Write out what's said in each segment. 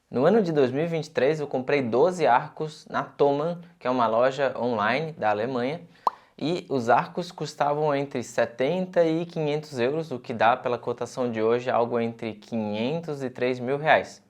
No ano de 2023 eu comprei 12 arcos na Thomann, que é uma loja online da Alemanha, e os arcos custavam entre 70 e 500 euros, o que dá pela cotação de hoje algo entre 500 e 3 mil reais.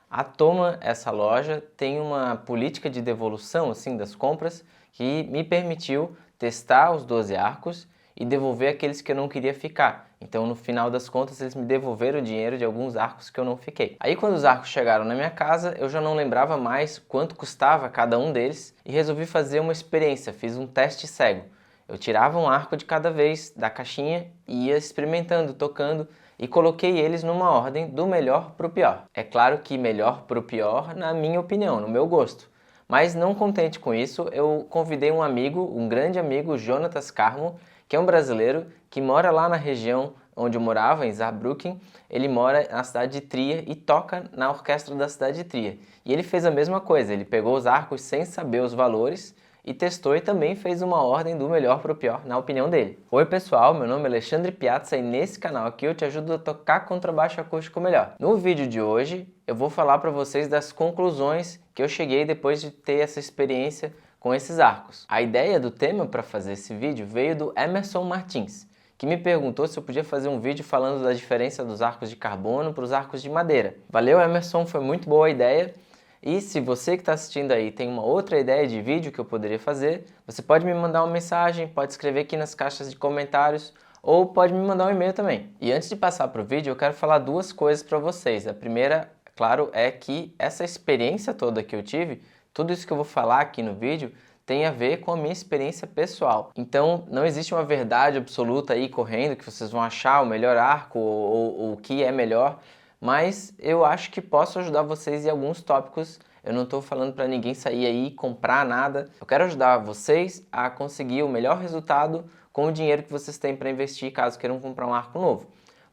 A Thomann, essa loja, tem uma política de devolução assim, das compras que me permitiu testar os 12 arcos e devolver aqueles que eu não queria ficar. Então, no final das contas, eles me devolveram o dinheiro de alguns arcos que eu não fiquei. Aí, quando os arcos chegaram na minha casa, eu já não lembrava mais quanto custava cada um deles e resolvi fazer uma experiência, fiz um teste cego. Eu tirava um arco de cada vez da caixinha e ia experimentando, tocando, e coloquei eles numa ordem do melhor para o pior. É claro que melhor para o pior na minha opinião, no meu gosto. Mas não contente com isso, eu convidei um amigo, um grande amigo, Jonatas Carmo, que é um brasileiro que mora lá na região onde eu morava, em Saarbrücken. Ele mora na cidade de Trier e toca na orquestra da cidade de Trier. E ele fez a mesma coisa, ele pegou os arcos sem saber os valores e testou e também fez uma ordem do melhor para o pior, na opinião dele. Oi pessoal, meu nome é Alexandre Piazza e nesse canal aqui eu te ajudo a tocar contrabaixo acústico melhor. No vídeo de hoje eu vou falar para vocês das conclusões que eu cheguei depois de ter essa experiência com esses arcos. A ideia do tema para fazer esse vídeo veio do Emerson Martins, que me perguntou se eu podia fazer um vídeo falando da diferença dos arcos de carbono para os arcos de madeira. Valeu Emerson, foi muito boa a ideia. E se você que está assistindo aí tem uma outra ideia de vídeo que eu poderia fazer, você pode me mandar uma mensagem, pode escrever aqui nas caixas de comentários ou pode me mandar um e-mail também. E antes de passar para o vídeo, eu quero falar duas coisas para vocês. A primeira, claro, é que essa experiência toda que eu tive, tudo isso que eu vou falar aqui no vídeo, tem a ver com a minha experiência pessoal. Então, não existe uma verdade absoluta aí correndo que vocês vão achar o melhor arco ou o que é melhor. Mas eu acho que posso ajudar vocês em alguns tópicos. Eu não estou falando para ninguém sair aí e comprar nada. Eu quero ajudar vocês a conseguir o melhor resultado com o dinheiro que vocês têm para investir caso queiram comprar um arco novo.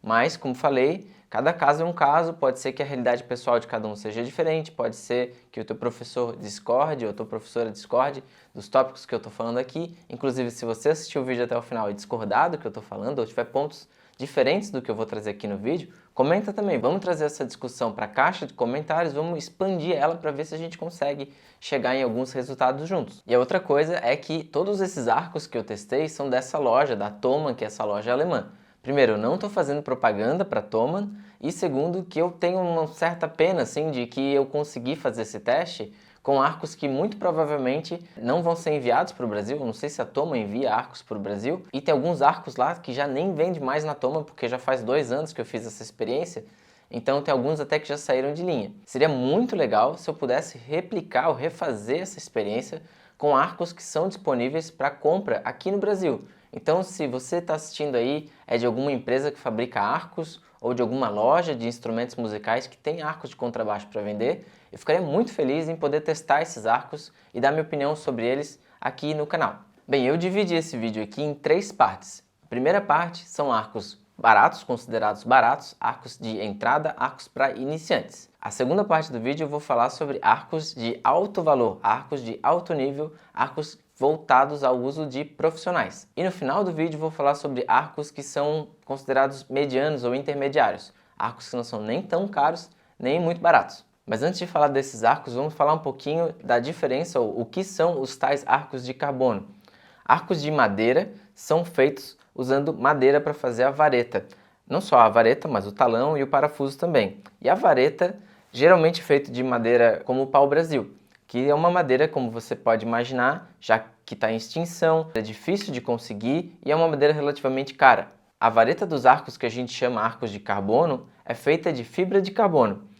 Mas, como falei, cada caso é um caso, pode ser que a realidade pessoal de cada um seja diferente, pode ser que o teu professor discorde ou a tua professora discorde dos tópicos que eu estou falando aqui. Inclusive, se você assistiu o vídeo até o final e discordar do que eu estou falando ou tiver pontos diferentes do que eu vou trazer aqui no vídeo, comenta também. Vamos trazer essa discussão para a caixa de comentários, vamos expandir ela para ver se a gente consegue chegar em alguns resultados juntos. E a outra coisa é que todos esses arcos que eu testei são dessa loja, da Thomann, que é essa loja alemã. Primeiro, eu não estou fazendo propaganda para a Thomann, e segundo, que eu tenho uma certa pena assim, de que eu consegui fazer esse teste com arcos que muito provavelmente não vão ser enviados para o Brasil. Eu não sei se a Thomann envia arcos para o Brasil. E tem alguns arcos lá que já nem vende mais na Thomann, porque já faz 2 anos que eu fiz essa experiência. Então tem alguns até que já saíram de linha. Seria muito legal se eu pudesse replicar ou refazer essa experiência com arcos que são disponíveis para compra aqui no Brasil. Então se você está assistindo aí, é de alguma empresa que fabrica arcos ou de alguma loja de instrumentos musicais que tem arcos de contrabaixo para vender, eu ficaria muito feliz em poder testar esses arcos e dar minha opinião sobre eles aqui no canal. Bem, eu dividi esse vídeo aqui em 3 partes. A primeira parte são arcos baratos, considerados baratos, arcos de entrada, arcos para iniciantes. A segunda parte do vídeo eu vou falar sobre arcos de alto valor, arcos de alto nível, arcos voltados ao uso de profissionais. E no final do vídeo eu vou falar sobre arcos que são considerados medianos ou intermediários, arcos que não são nem tão caros, nem muito baratos. Mas antes de falar desses arcos, vamos falar um pouquinho da diferença, ou o que são os tais arcos de carbono. Arcos de madeira são feitos usando madeira para fazer a vareta. Não só a vareta, mas o talão e o parafuso também. E a vareta geralmente é feita de madeira como o pau-brasil, que é uma madeira, como você pode imaginar, já que está em extinção, é difícil de conseguir e é uma madeira relativamente cara. A vareta dos arcos que a gente chama arcos de carbono é feita de fibra de carbono.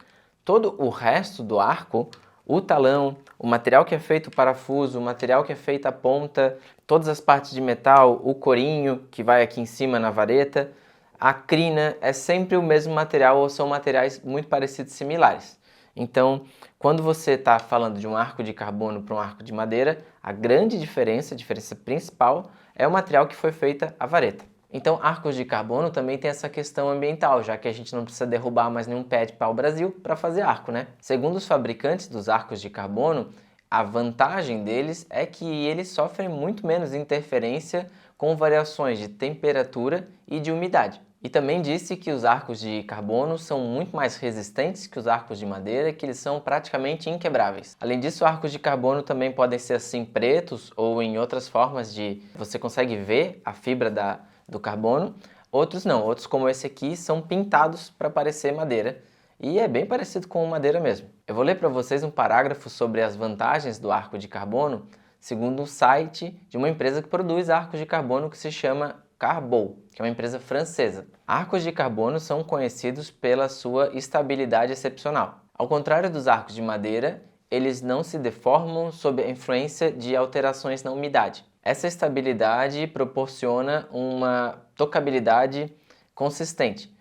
Todo o resto do arco, o talão, o material que é feito o parafuso, o material que é feita a ponta, todas as partes de metal, o corinho que vai aqui em cima na vareta, a crina, é sempre o mesmo material ou são materiais muito parecidos e similares. Então, quando você está falando de um arco de carbono para um arco de madeira, a grande diferença, a diferença principal, é o material que foi feita a vareta. Então, arcos de carbono também tem essa questão ambiental, já que a gente não precisa derrubar mais nenhum pé de pau-brasil para fazer arco, né? Segundo os fabricantes dos arcos de carbono, a vantagem deles é que eles sofrem muito menos interferência com variações de temperatura e de umidade. E também disse que os arcos de carbono são muito mais resistentes que os arcos de madeira, que eles são praticamente inquebráveis. Além disso, arcos de carbono também podem ser assim pretos ou em outras formas de você consegue ver a fibra do carbono. Outros não, outros como esse aqui são pintados para parecer madeira e é bem parecido com madeira mesmo. Eu vou ler para vocês um parágrafo sobre as vantagens do arco de carbono segundo o site de uma empresa que produz arcos de carbono que se chama Carbou, que é uma empresa francesa. Arcos de carbono são conhecidos pela sua estabilidade excepcional. Ao contrário dos arcos de madeira, eles não se deformam sob a influência de alterações na umidade. Essa estabilidade proporciona uma tocabilidade consistente,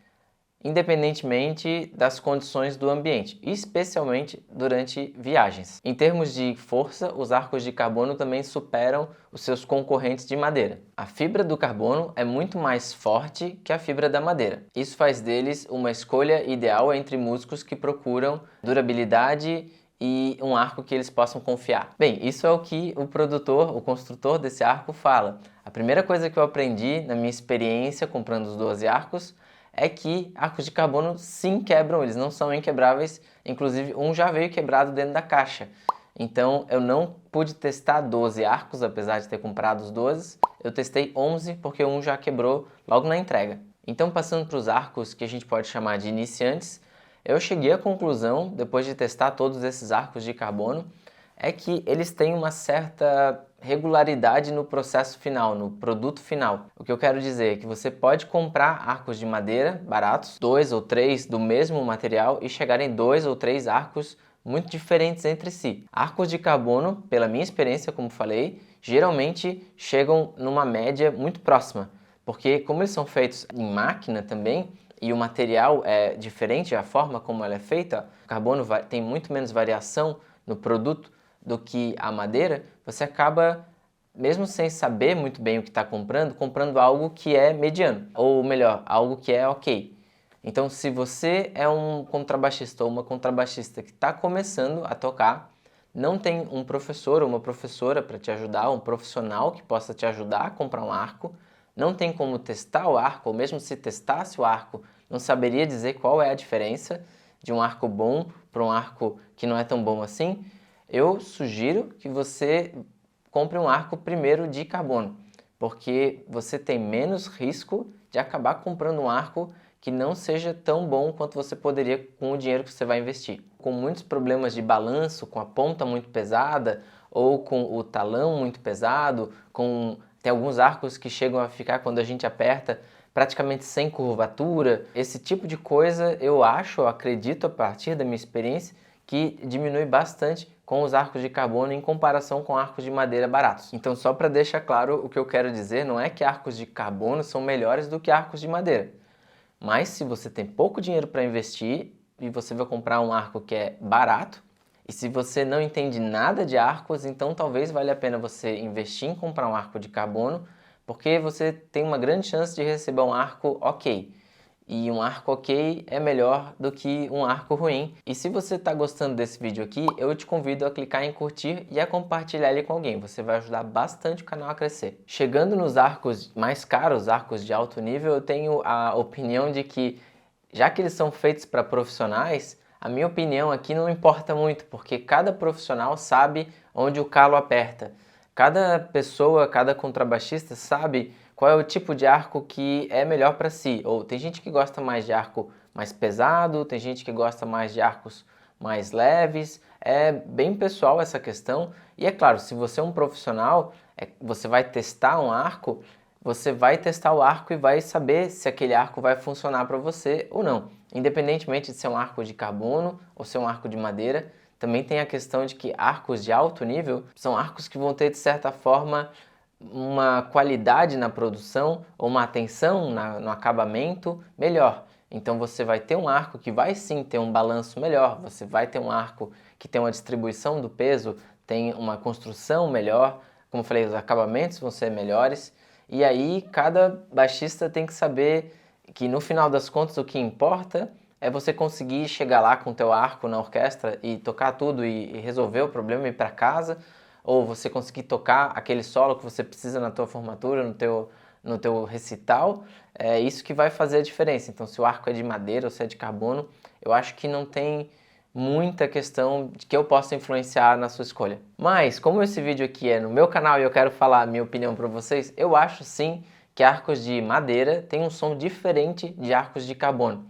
independentemente das condições do ambiente, especialmente durante viagens. Em termos de força, os arcos de carbono também superam os seus concorrentes de madeira. A fibra do carbono é muito mais forte que a fibra da madeira. Isso faz deles uma escolha ideal entre músicos que procuram durabilidade e um arco que eles possam confiar. Bem, isso é o que o construtor desse arco fala. A primeira coisa que eu aprendi na minha experiência comprando os 12 arcos é que arcos de carbono sim quebram, eles não são inquebráveis, inclusive um já veio quebrado dentro da caixa. Então eu não pude testar 12 arcos, apesar de ter comprado os 12, eu testei 11 porque um já quebrou logo na entrega. Então passando para os arcos que a gente pode chamar de iniciantes, eu cheguei à conclusão, depois de testar todos esses arcos de carbono, é que eles têm uma certa regularidade no processo final, no produto final. O que eu quero dizer é que você pode comprar arcos de madeira baratos, 2 ou 3 do mesmo material e chegar em 2 ou 3 arcos muito diferentes entre si. Arcos de carbono, pela minha experiência, como falei, geralmente chegam numa média muito próxima, porque como eles são feitos em máquina também, e o material é diferente, a forma como ela é feita, o carbono tem muito menos variação no produto do que a madeira, você acaba, mesmo sem saber muito bem o que está comprando algo que é mediano, ou melhor, algo que é ok. Então, se você é um contrabaixista ou uma contrabaixista que está começando a tocar, não tem um professor ou uma professora para te ajudar, um profissional que possa te ajudar a comprar um arco, não tem como testar o arco, ou mesmo se testasse o arco, não saberia dizer qual é a diferença de um arco bom para um arco que não é tão bom assim, eu sugiro que você compre um arco primeiro de carbono, porque você tem menos risco de acabar comprando um arco que não seja tão bom quanto você poderia com o dinheiro que você vai investir. Com muitos problemas de balanço, com a ponta muito pesada ou com o talão muito pesado, tem alguns arcos que chegam a ficar, quando a gente aperta, praticamente sem curvatura. Esse tipo de coisa eu acredito a partir da minha experiência, que diminui bastante com os arcos de carbono em comparação com arcos de madeira baratos. Então, só para deixar claro, o que eu quero dizer não é que arcos de carbono são melhores do que arcos de madeira. Mas se você tem pouco dinheiro para investir e você vai comprar um arco que é barato, e se você não entende nada de arcos, então talvez valha a pena você investir em comprar um arco de carbono, porque você tem uma grande chance de receber um arco ok. E um arco ok é melhor do que um arco ruim. E se você está gostando desse vídeo aqui, eu te convido a clicar em curtir e a compartilhar ele com alguém. Você vai ajudar bastante o canal a crescer. Chegando nos arcos mais caros, arcos de alto nível, eu tenho a opinião de que, já que eles são feitos para profissionais, a minha opinião aqui não importa muito, porque cada profissional sabe onde o calo aperta. Cada pessoa, cada contrabaixista sabe qual é o tipo de arco que é melhor para si. Ou tem gente que gosta mais de arco mais pesado, tem gente que gosta mais de arcos mais leves. É bem pessoal essa questão. E é claro, se você é um profissional, você vai testar um arco, você vai testar o arco e vai saber se aquele arco vai funcionar para você ou não. Independentemente de ser um arco de carbono ou ser um arco de madeira, também tem a questão de que arcos de alto nível são arcos que vão ter, de certa forma, uma qualidade na produção ou uma atenção no acabamento melhor. Então você vai ter um arco que vai sim ter um balanço melhor, você vai ter um arco que tem uma distribuição do peso, tem uma construção melhor, como eu falei, os acabamentos vão ser melhores, e aí cada baixista tem que saber que no final das contas o que importa é você conseguir chegar lá com o teu arco na orquestra e tocar tudo e resolver o problema e ir para casa, ou você conseguir tocar aquele solo que você precisa na tua formatura, no teu recital, é isso que vai fazer a diferença. Então, se o arco é de madeira ou se é de carbono, eu acho que não tem muita questão de que eu possa influenciar na sua escolha. Mas, como esse vídeo aqui é no meu canal e eu quero falar a minha opinião para vocês, eu acho sim que arcos de madeira têm um som diferente de arcos de carbono.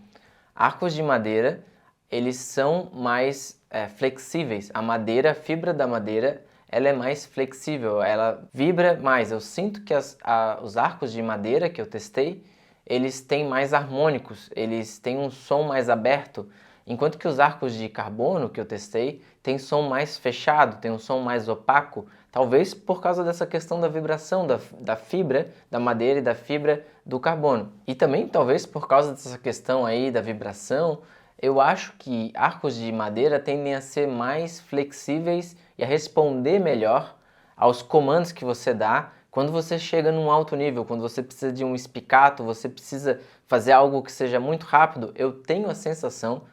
Arcos de madeira, eles são mais flexíveis. A madeira, a fibra da madeira, ela é mais flexível, ela vibra mais. Eu sinto que os arcos de madeira que eu testei, eles têm mais harmônicos, eles têm um som mais aberto, enquanto que os arcos de carbono que eu testei têm som mais fechado, tem um som mais opaco, talvez por causa dessa questão da vibração da fibra da madeira e da fibra do carbono. E também talvez por causa dessa questão aí da vibração, eu acho que arcos de madeira tendem a ser mais flexíveis e a responder melhor aos comandos que você dá quando você chega num alto nível, quando você precisa de um spiccato, você precisa fazer algo que seja muito rápido. Eu tenho a sensação,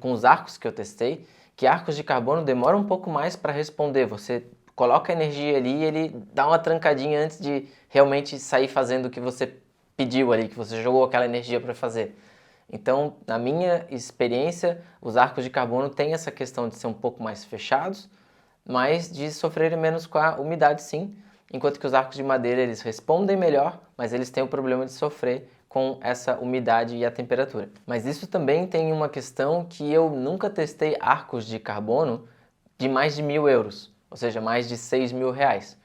com os arcos que eu testei, que arcos de carbono demoram um pouco mais para responder. Você coloca a energia ali e ele dá uma trancadinha antes de realmente sair fazendo o que você pediu ali, que você jogou aquela energia para fazer. Então, na minha experiência, os arcos de carbono têm essa questão de ser um pouco mais fechados, mas de sofrerem menos com a umidade sim, enquanto que os arcos de madeira eles respondem melhor, mas eles têm o problema de sofrer com essa umidade e a temperatura. Mas isso também tem uma questão que eu nunca testei arcos de carbono de mais de 1.000 euros, ou seja, mais de 6.000 reais.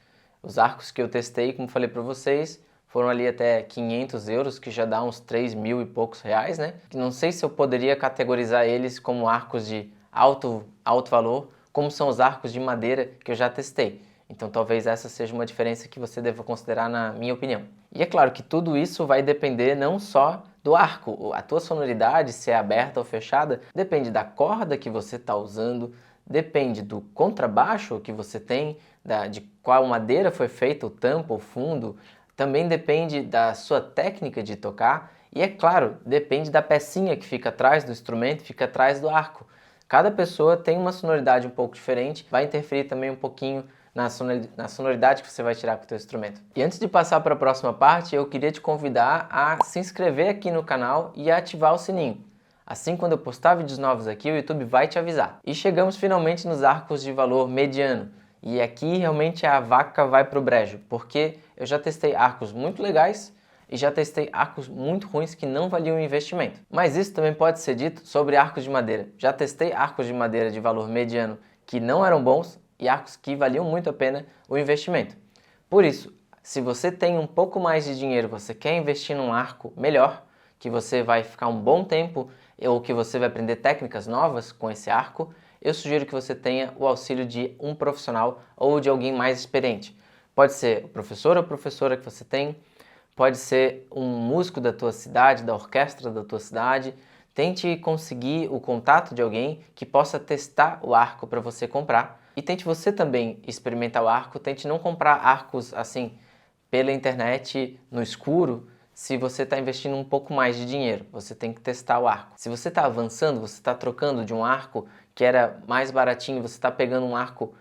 Os arcos que eu testei, como falei para vocês, foram ali até 500 euros, que já dá uns 3.000 e poucos reais, né? Não sei se eu poderia categorizar eles como arcos de alto valor, como são os arcos de madeira que eu já testei. Então talvez essa seja uma diferença que você deva considerar na minha opinião. E é claro que tudo isso vai depender não só do arco, a tua sonoridade, se é aberta ou fechada, depende da corda que você está usando, depende do contrabaixo que você tem, de qual madeira foi feita, o tampo, o fundo, também depende da sua técnica de tocar e, é claro, depende da pecinha que fica atrás do instrumento, fica atrás do arco. Cada pessoa tem uma sonoridade um pouco diferente, vai interferir também um pouquinho na sonoridade que você vai tirar com o teu instrumento. E antes de passar para a próxima parte, eu queria te convidar a se inscrever aqui no canal e a ativar o sininho. Assim, quando eu postar vídeos novos aqui, o YouTube vai te avisar. E chegamos finalmente nos arcos de valor mediano. E aqui realmente a vaca vai pro brejo, porque eu já testei arcos muito legais e já testei arcos muito ruins que não valiam o investimento. Mas isso também pode ser dito sobre arcos de madeira. Já testei arcos de madeira de valor mediano que não eram bons e arcos que valiam muito a pena o investimento. Por isso, se você tem um pouco mais de dinheiro, você quer investir num arco melhor, que você vai ficar um bom tempo ou que você vai aprender técnicas novas com esse arco, eu sugiro que você tenha o auxílio de um profissional ou de alguém mais experiente. Pode ser o professor ou professora que você tem, pode ser um músico da tua cidade, da orquestra da tua cidade. Tente conseguir o contato de alguém que possa testar o arco para você comprar. E tente você também experimentar o arco, tente não comprar arcos assim pela internet no escuro. Se você está investindo um pouco mais de dinheiro, você tem que testar o arco. Se você está avançando, você está trocando de um arco que era mais baratinho, você está pegando um arco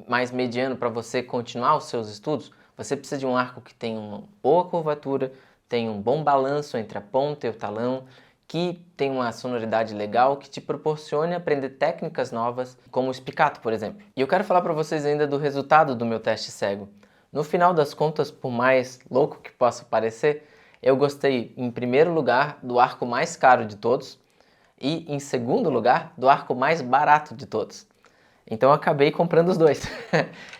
mais mediano para você continuar os seus estudos, você precisa de um arco que tenha uma boa curvatura, tenha um bom balanço entre a ponta e o talão, que tenha uma sonoridade legal, que te proporcione aprender técnicas novas, como o spiccato, por exemplo. E eu quero falar para vocês ainda do resultado do meu teste cego. No final das contas, por mais louco que possa parecer, eu gostei, em primeiro lugar, do arco mais caro de todos e, em segundo lugar, do arco mais barato de todos. Então eu acabei comprando os dois.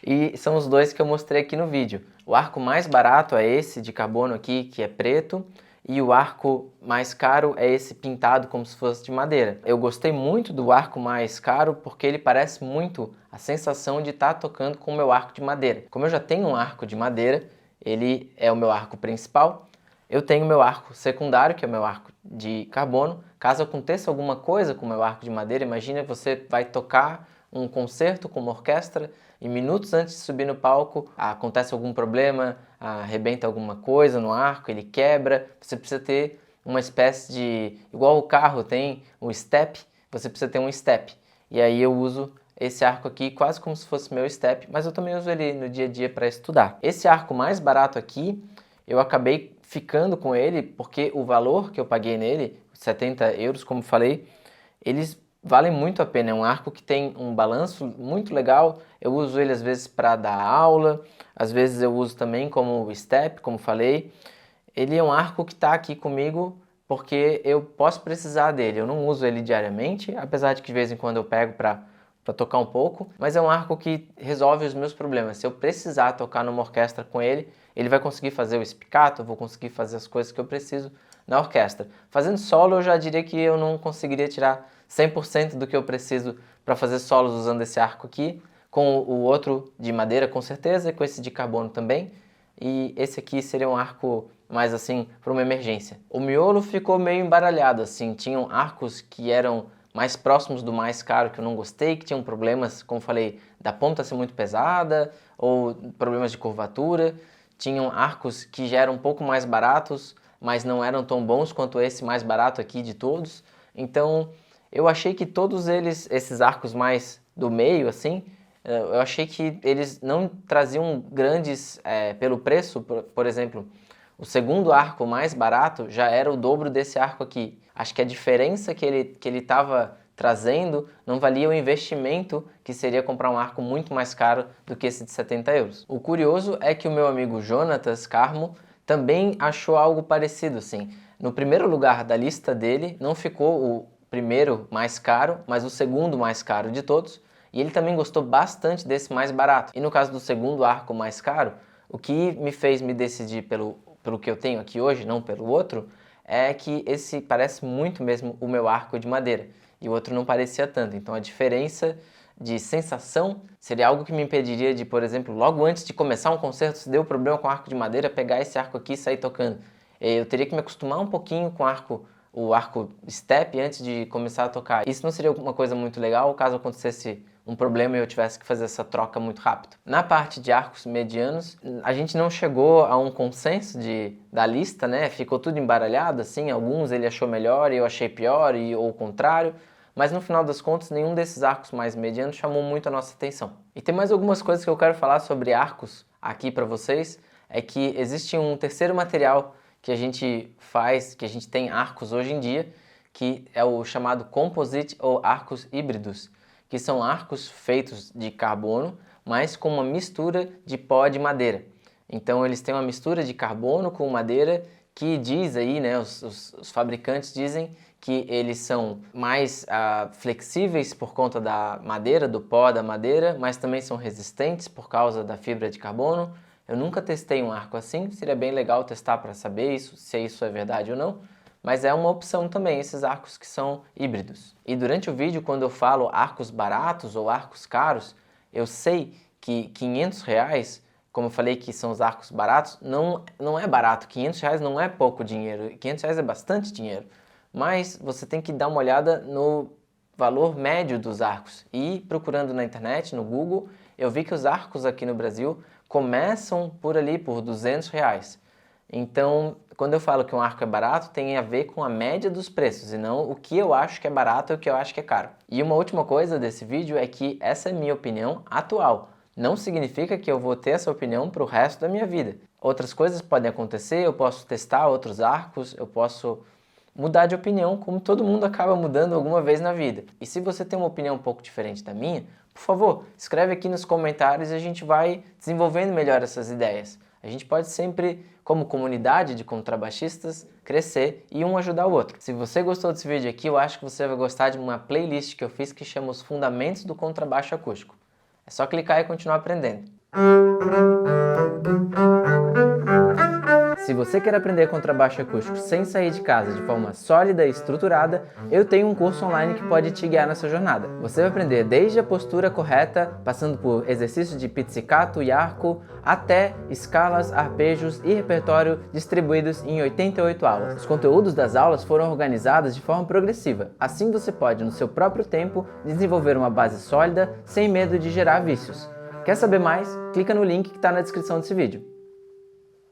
E são os dois que eu mostrei aqui no vídeo. O arco mais barato é esse de carbono aqui, que é preto, e o arco mais caro é esse pintado como se fosse de madeira. Eu gostei muito do arco mais caro porque ele parece muito a sensação de estar tocando com o meu arco de madeira. Como eu já tenho um arco de madeira, ele é o meu arco principal, eu tenho meu arco secundário, que é o meu arco de carbono. Caso aconteça alguma coisa com o meu arco de madeira, imagina você vai tocar um concerto com uma orquestra e minutos antes de subir no palco acontece algum problema, arrebenta alguma coisa no arco, ele quebra, você precisa ter uma espécie de... igual o carro tem o step, você precisa ter um step. E aí eu uso esse arco aqui quase como se fosse meu step, mas eu também uso ele no dia a dia para estudar. Esse arco mais barato aqui, eu acabei ficando com ele porque o valor que eu paguei nele, 70 euros, como falei, eles valem muito a pena. É um arco que tem um balanço muito legal. Eu uso ele às vezes para dar aula, às vezes eu uso também como step, como falei. Ele é um arco que está aqui comigo porque eu posso precisar dele. Eu não uso ele diariamente, apesar de que de vez em quando eu pego para tocar um pouco, mas é um arco que resolve os meus problemas. Se eu precisar tocar numa orquestra com ele, ele vai conseguir fazer o spiccato, eu vou conseguir fazer as coisas que eu preciso na orquestra. Fazendo solo, eu já diria que eu não conseguiria tirar 100% do que eu preciso para fazer solos usando esse arco aqui, com o outro de madeira com certeza, e com esse de carbono também, e esse aqui seria um arco mais assim para uma emergência. O miolo ficou meio embaralhado assim, tinham arcos que eram mais próximos do mais caro que eu não gostei, que tinham problemas, como falei, da ponta ser muito pesada, ou problemas de curvatura, tinham arcos que já eram um pouco mais baratos, mas não eram tão bons quanto esse mais barato aqui de todos. Então eu achei que todos eles, esses arcos mais do meio assim, eu achei que eles não traziam grandes, pelo preço, por exemplo, o segundo arco mais barato já era o dobro desse arco aqui. Acho que a diferença que ele estava trazendo não valia o investimento que seria comprar um arco muito mais caro do que esse de 70 euros. O curioso é que o meu amigo Jonatas Carmo também achou algo parecido, assim. No primeiro lugar da lista dele não ficou o primeiro mais caro, mas o segundo mais caro de todos, e ele também gostou bastante desse mais barato. E no caso do segundo arco mais caro, o que me fez me decidir pelo que eu tenho aqui hoje, não pelo outro, é que esse parece muito mesmo o meu arco de madeira, e o outro não parecia tanto. Então a diferença de sensação seria algo que me impediria de, por exemplo, logo antes de começar um concerto, se deu problema com o arco de madeira, pegar esse arco aqui e sair tocando. Eu teria que me acostumar um pouquinho com o arco step antes de começar a tocar. Isso não seria uma coisa muito legal caso acontecesse um problema e eu tivesse que fazer essa troca muito rápido. Na parte de arcos medianos, a gente não chegou a um consenso da lista, né? Ficou tudo embaralhado, assim, alguns ele achou melhor e eu achei pior, ou o contrário, mas no final das contas nenhum desses arcos mais medianos chamou muito a nossa atenção. E tem mais algumas coisas que eu quero falar sobre arcos aqui para vocês, é que existe um terceiro material que a gente faz, que a gente tem arcos hoje em dia, que é o chamado composite ou arcos híbridos, que são arcos feitos de carbono, mas com uma mistura de pó de madeira. Então eles têm uma mistura de carbono com madeira que diz aí, né, os fabricantes dizem que eles são mais flexíveis por conta da madeira, do pó da madeira, mas também são resistentes por causa da fibra de carbono. Eu nunca testei um arco assim, seria bem legal testar para saber isso, se isso é verdade ou não, mas é uma opção também, esses arcos que são híbridos. E durante o vídeo, quando eu falo arcos baratos ou arcos caros, eu sei que R$500, como eu falei que são os arcos baratos, não é barato, R$500 não é pouco dinheiro, R$500 é bastante dinheiro, mas você tem que dar uma olhada no valor médio dos arcos. E procurando na internet, no Google, eu vi que os arcos aqui no Brasil começam por ali, por R$200. Então, quando eu falo que um arco é barato, tem a ver com a média dos preços e não o que eu acho que é barato e o que eu acho que é caro. E uma última coisa desse vídeo é que essa é minha opinião atual. Não significa que eu vou ter essa opinião para o resto da minha vida. Outras coisas podem acontecer, eu posso testar outros arcos, eu posso mudar de opinião, como todo mundo acaba mudando alguma vez na vida. E se você tem uma opinião um pouco diferente da minha, por favor, escreve aqui nos comentários e a gente vai desenvolvendo melhor essas ideias. A gente pode sempre, como comunidade de contrabaixistas, crescer e um ajudar o outro. Se você gostou desse vídeo aqui, eu acho que você vai gostar de uma playlist que eu fiz que chama Os Fundamentos do Contrabaixo Acústico. É só clicar e continuar aprendendo. Se você quer aprender contrabaixo acústico sem sair de casa de forma sólida e estruturada, eu tenho um curso online que pode te guiar nessa jornada. Você vai aprender desde a postura correta, passando por exercícios de pizzicato e arco, até escalas, arpejos e repertório distribuídos em 88 aulas. Os conteúdos das aulas foram organizados de forma progressiva, assim você pode, no seu próprio tempo, desenvolver uma base sólida sem medo de gerar vícios. Quer saber mais? Clica no link que está na descrição desse vídeo.